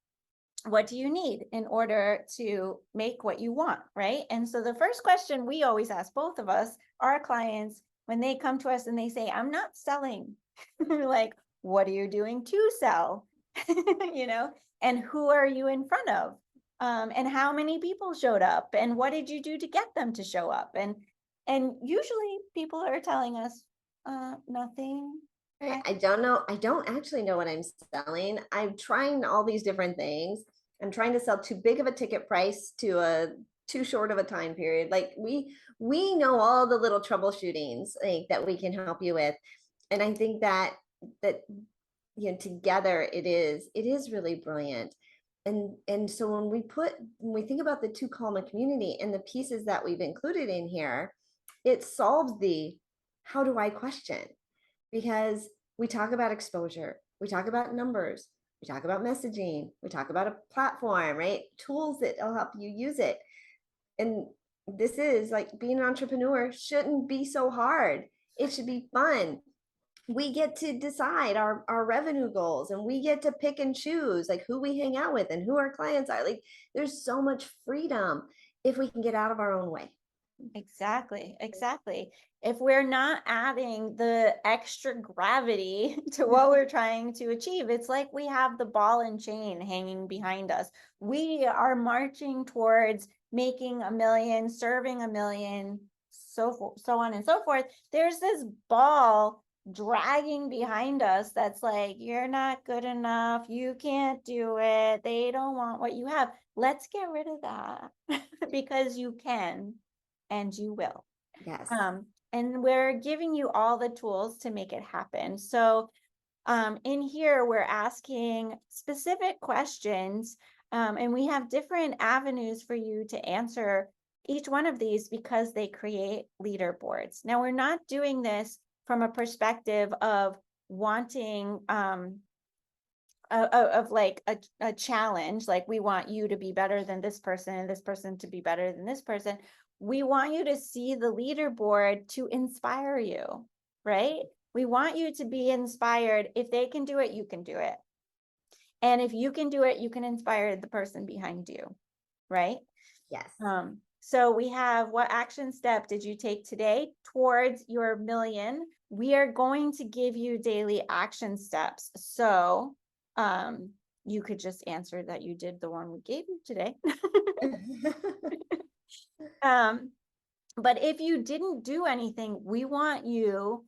what do you need in order to make what you want, right? And so the first question we always ask, both of us, our clients, when they come to us and they say, I'm not selling, we're like, what are you doing to sell? you know, and who are you in front of? And how many people showed up? And what did you do to get them to show up? And usually people are telling us, nothing. I don't know. I don't actually know what I'm selling. I'm trying all these different things. I'm trying to sell too big of a ticket price to a too short of a time period. Like, we know all the little troubleshootings, like, that we can help you with. And I think that together it is really brilliant. And so when we think about the To C.A.L.M.A community and the pieces that we've included in here, it solves the how do I question, because we talk about exposure, we talk about numbers, we talk about messaging, we talk about a platform, right? Tools that will help you use it. And this is like, being an entrepreneur shouldn't be so hard. It should be fun. We get to decide our revenue goals, and we get to pick and choose like who we hang out with and who our clients are. Like, there's so much freedom if we can get out of our own way. Exactly, exactly. If we're not adding the extra gravity to what we're trying to achieve, it's like we have the ball and chain hanging behind us. We are marching towards making a million, serving a million, so on and so forth. There's this ball dragging behind us that's like, you're not good enough, you can't do it, they don't want what you have. Let's get rid of that because you can and you will. Yes. And we're giving you all the tools to make it happen. So in here, we're asking specific questions, and we have different avenues for you to answer each one of these because they create leaderboards. Now, we're not doing this from a perspective of wanting of like a challenge, like we want you to be better than this person and this person to be better than this person. We want you to see the leaderboard to inspire you, right? We want you to be inspired. If they can do it, you can do it. And if you can do it, you can inspire the person behind you, right? Yes. So we have, what action step did you take today towards your million? We are going to give you daily action steps. So you could just answer that you did the one we gave you today. But if you didn't do anything, we want you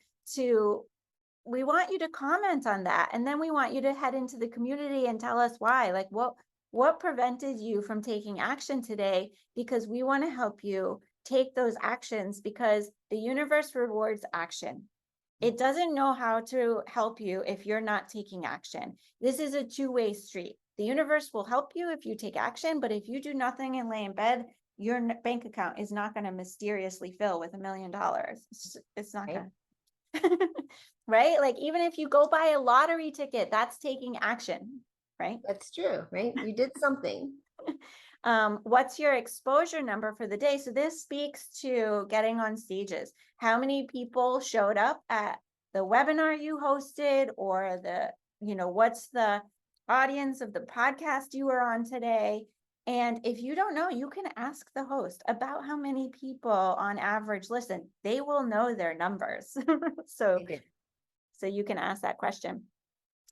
we want you to comment on that. And then we want you to head into the community and tell us why, like what prevented you from taking action today? Because we want to help you take those actions, because the universe rewards action. It doesn't know how to help you if you're not taking action. This is a two-way street. The universe will help you if you take action, but if you do nothing and lay in bed, your bank account is not going to mysteriously fill with $1 million. It's not Right? going to. Right? Like, even if you go buy a lottery ticket, that's taking action, right? That's true, right? You did something. What's your exposure number for the day? So this speaks to getting on stages. How many people showed up at the webinar you hosted, or what's the audience of the podcast you were on today? And if you don't know, you can ask the host about how many people on average listen. They will know their numbers. So I did. you can ask that question.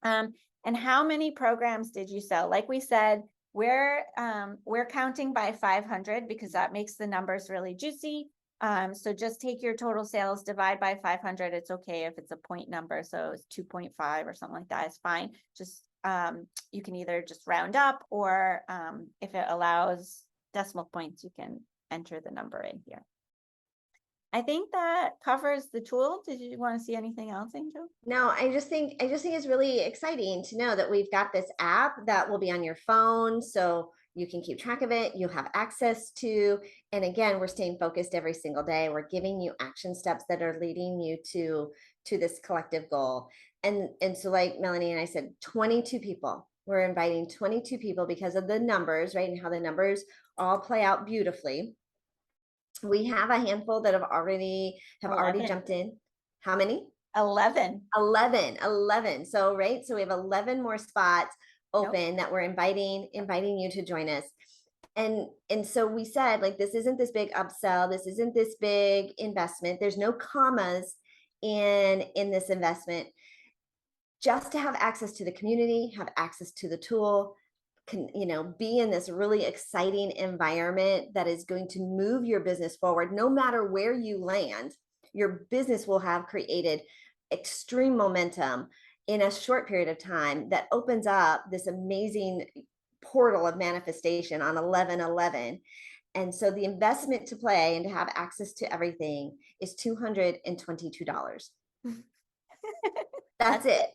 And how many programs did you sell? Like we said, we're counting by 500 because that makes the numbers really juicy. So just take your total sales, divide by 500. It's okay if it's a point number. So it's 2.5 or something like that. It's fine. Just you can either just round up, or if it allows decimal points, you can enter the number in here. I think that covers the tool. Did you want to see anything else, Angel? No, I just think it's really exciting to know that we've got this app that will be on your phone, so you can keep track of it, you have access to, and again, we're staying focused every single day. We're giving you action steps that are leading you to this collective goal. And so, like Melanie and I said, 22 people. We're inviting 22 people because of the numbers, right? And how the numbers all play out beautifully. We have a handful that have already 11. jumped in. How many? 11. 11. So, right. So we have 11 more spots Nope. open that we're inviting you to join us. And so we said, like, this isn't this big upsell. This isn't this big investment. There's no commas in this investment. Just to have access to the community, have access to the tool, can, be in this really exciting environment that is going to move your business forward. No matter where you land, your business will have created extreme momentum in a short period of time that opens up this amazing portal of manifestation on 11/11. And so the investment to play and to have access to everything is $222. That's it.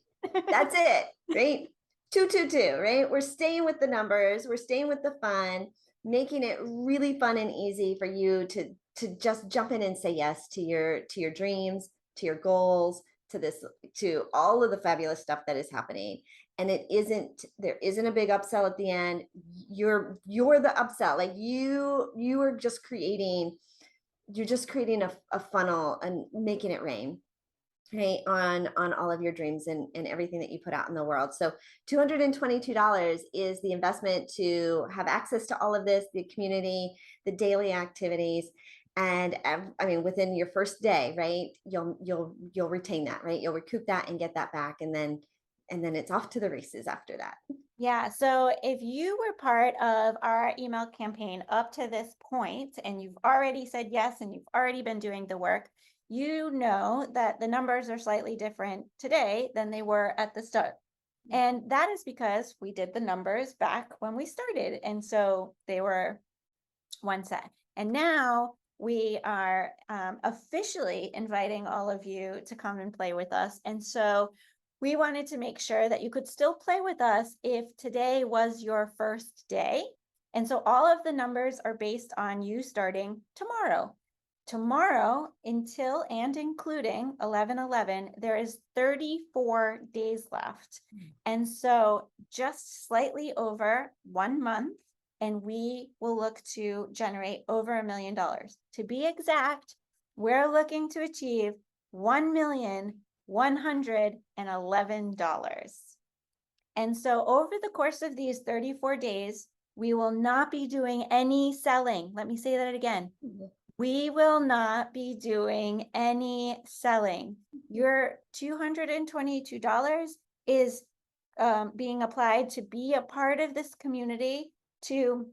That's it, right? 222, right? We're staying with the numbers, we're staying with the fun, making it really fun and easy for you to just jump in and say yes to your dreams, to your goals, to all of the fabulous stuff that is happening. And there isn't a big upsell at the end. You're the upsell. Like you are just creating, a funnel and making it rain, right, on all of your dreams and everything that you put out in the world. So $222 is the investment to have access to all of this, the community, the daily activities. And I mean, within your first day, right, you'll retain that, right? You'll recoup that and get that back. And then it's off to the races after that. Yeah. So if you were part of our email campaign up to this point, and you've already said yes, and you've already been doing the work, you know that the numbers are slightly different today than they were at the start. And that is because we did the numbers back when we started. And so they were one set. And now we are officially inviting all of you to come and play with us. And so we wanted to make sure that you could still play with us if today was your first day. And so all of the numbers are based on you starting tomorrow. Tomorrow, until and including 11/11, there is 34 days left. And so just slightly over 1 month, and we will look to generate over $1 million. To be exact, we're looking to achieve $1,111. And so over the course of these 34 days, we will not be doing any selling. Let me say that again. We will not be doing any selling. Your $222 is being applied to be a part of this community, to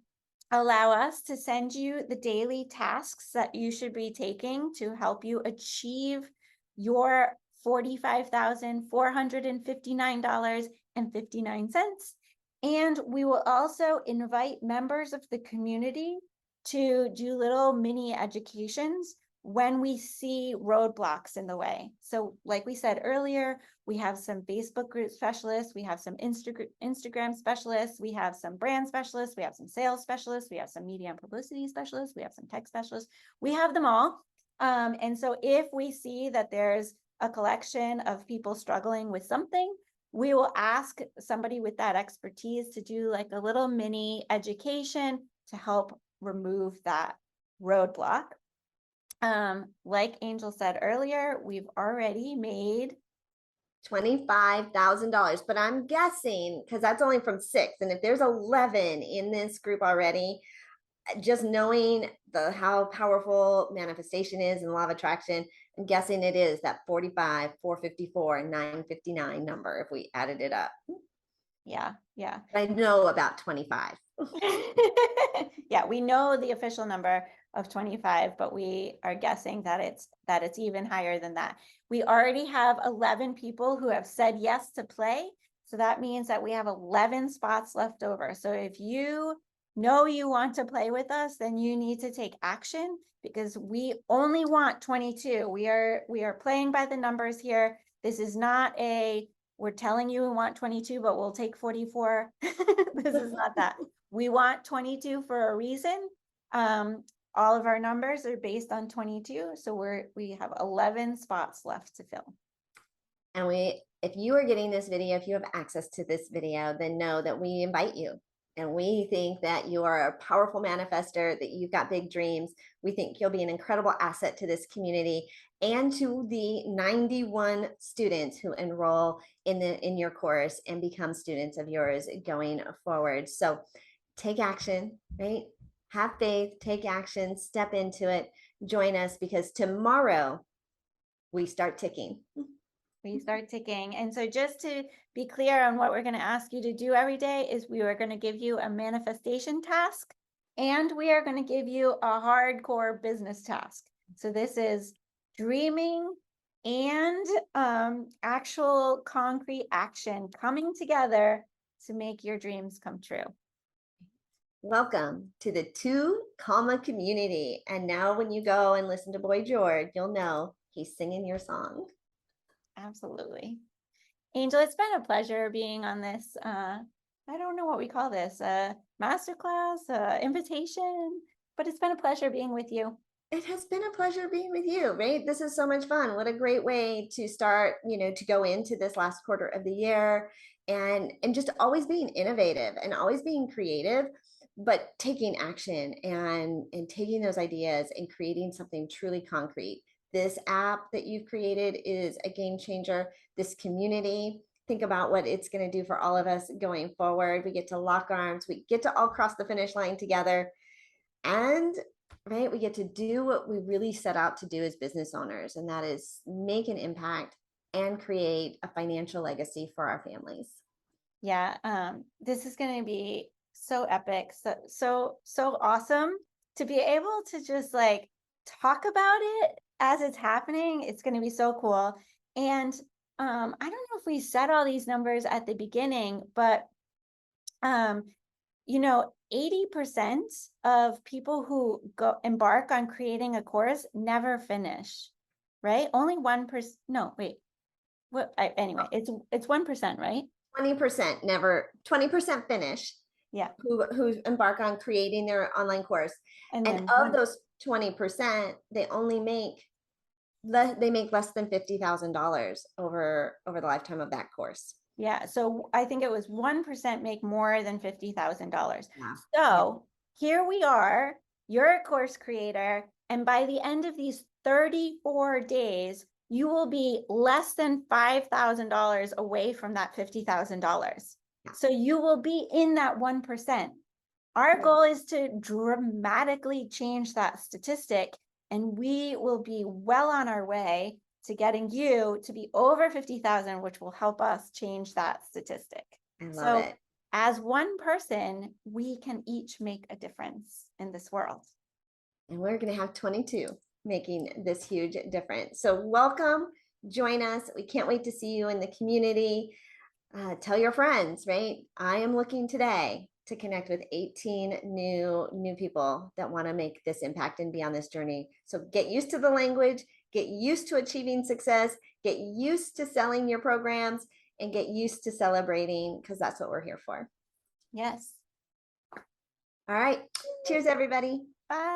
allow us to send you the daily tasks that you should be taking to help you achieve your $45,459.59. And we will also invite members of the community to do little mini educations when we see roadblocks in the way. So like we said earlier, we have some Facebook group specialists, we have some Instagram specialists, we have some brand specialists, we have some sales specialists, we have some media and publicity specialists, we have some tech specialists, we have them all. And so if we see that there's a collection of people struggling with something, we will ask somebody with that expertise to do like a little mini education to help remove that roadblock. Like Angel said earlier, we've already made $25,000, but I'm guessing because that's only from 6, and if there's 11 in this group already, just knowing how powerful manifestation is and law of attraction, I'm guessing it is that 45, 454, and 959 number if we added it up. Yeah. I know about 25. Yeah, we know the official number of 25, but we are guessing that it's even higher than that. We already have 11 people who have said yes to play. So that means that we have 11 spots left over. So if you know you want to play with us, then you need to take action, because we only want 22. We are playing by the numbers here. This is not we're telling you we want 22, but we'll take 44. This is not that. We want 22 for a reason. All of our numbers are based on 22. So we have 11 spots left to fill. And if you are getting this video, if you have access to this video, then know that we invite you. And we think that you are a powerful manifester, that you've got big dreams. We think you'll be an incredible asset to this community and to the 91 students who enroll in your course and become students of yours going forward. So take action, right? Have faith, take action, step into it, join us, because tomorrow we start ticking. We start ticking. And so just to be clear on what we're going to ask you to do every day is we are going to give you a manifestation task, and we are going to give you a hardcore business task. So this is dreaming and actual concrete action coming together to make your dreams come true. Welcome to the C.A.L.M.A community. And now when you go and listen to Boy George, you'll know he's singing your song. Absolutely. Angel, it's been a pleasure being on this, I don't know what we call this, masterclass, invitation, but it's been a pleasure being with you. It has been a pleasure being with you, right? This is so much fun. What a great way to start, to go into this last quarter of the year, and just always being innovative and always being creative, but taking action and taking those ideas and creating something truly concrete. This app that you've created is a game changer. This community, think about what it's going to do for all of us going forward. We get to lock arms. We get to all cross the finish line together. And right, we get to do what we really set out to do as business owners, and that is make an impact and create a financial legacy for our families. Yeah, this is going to be so epic, so awesome to be able to just like talk about it as it's happening. It's going to be so cool. And I don't know if we said all these numbers at the beginning, but 80% of people who embark on creating a course never finish, right? Only 1%. No, wait. Anyway, it's 1%, right? 20% never, 20% finish. Yeah. Who embark on creating their online course. And of those 20%, they only make less than $50,000 over the lifetime of that course. Yeah. So I think it was 1% make more than $50,000. Yeah. So here we are, you're a course creator, and by the end of these 34 days, you will be less than $5,000 away from that $50,000. Yeah. So you will be in that 1%. Our goal is to dramatically change that statistic, and we will be well on our way to getting you to be over 50,000, which will help us change that statistic. I love it. As one person, we can each make a difference in this world. And we're going to have 22 making this huge difference. So welcome Join us. We can't wait to see you in the community. Tell your friends, right? I am looking today to connect with 18 new people that want to make this impact and be on this journey. So get used to the language, get used to achieving success, get used to selling your programs, and get used to celebrating, because that's what we're here for. Yes. All right. Cheers, everybody. Bye.